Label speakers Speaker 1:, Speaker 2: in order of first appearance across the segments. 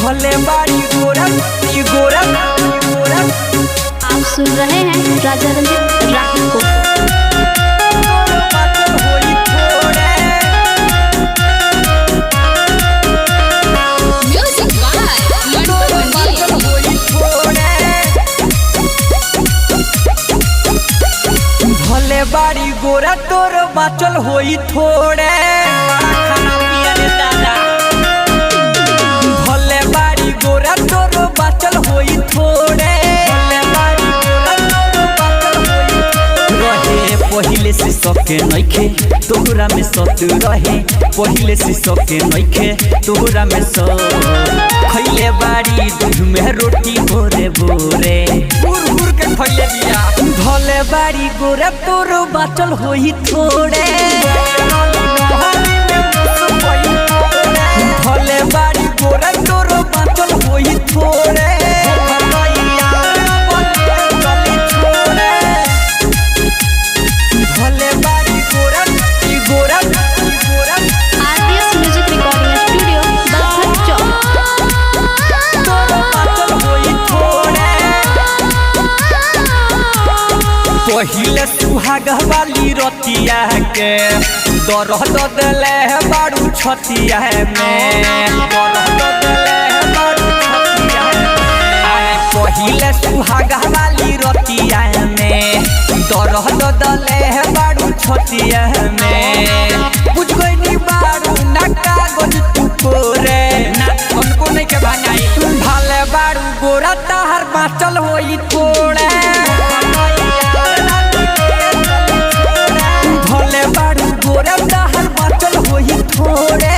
Speaker 1: भले बाड़ी गोरा।
Speaker 2: आप सुन रहे हैं राजा रंजीत राठी को।
Speaker 1: भले बाड़ी गोरा तोर बाचल होई थोड़े। खाना पिया रे दादा। भले बाड़ी गोरा तोर बाचल होई थोड़े। भले बाड़ी गोरा तोर बाचल होई रहे पहिले से सके नइखे तोहरा में सत रहे। पहिले से सके नइखे तोहरा में सत खइले बाड़ी दूध में रोटी भोरे भोरे बुर के खइले दिया। भले बाड़ी गोरा तोर बाचल होई थोड़े। भले बाड़ी गोरा तोर बाचल होई थोड़े। भले बाड़ी गोरा
Speaker 2: RPS music recording studio Balthar Chowk.
Speaker 1: तोर बाचल होई थोड़े। पहिले सुहाग वाली रतिया के दरद दले बाड़ू छतिया में। पहिले सुहाग वाली रतिया में दरद दले बाड़ू छतिया में। बुझ गई बाड़ू ना कागज टुकोरे ना हमको नहीं के भाई। भले बाड़ू गोरा ताहर बाचल होई थोड़े। भले बाड़ू गोरा ताहर बाचल होई थोड़े।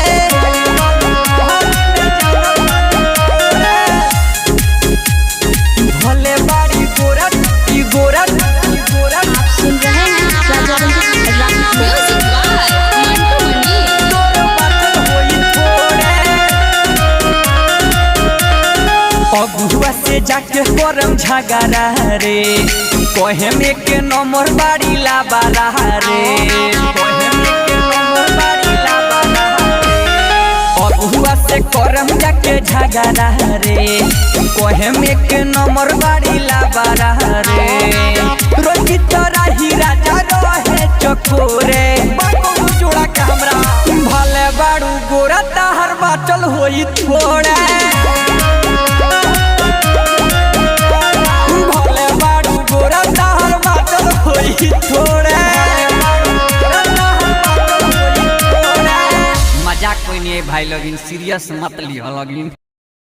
Speaker 1: भले बाड़ी गोरा।
Speaker 2: आप सुन रहे हैं राजा रंजीत राठी को।
Speaker 1: तोर बाचल होई थोड़े। अगुआ से जाके करम झगड़ा रे कहे में के नंबर बाड़ी लाबारा रे। अगुआ से करम जाके झगड़ा रे कहे में के नंबर बाड़ी लाबारा रे। रोहित राही राजा रहे चकोरे जोड़ा के हमरा। भले बाड़ू गोरा ताहर बाचल होई थोड़े। भले बाड़ू गोरा ताहर बाचल होई थोड़े। मजाक कोई नहीं है भाई लोगिन, सीरियस मत लियो लोगिन।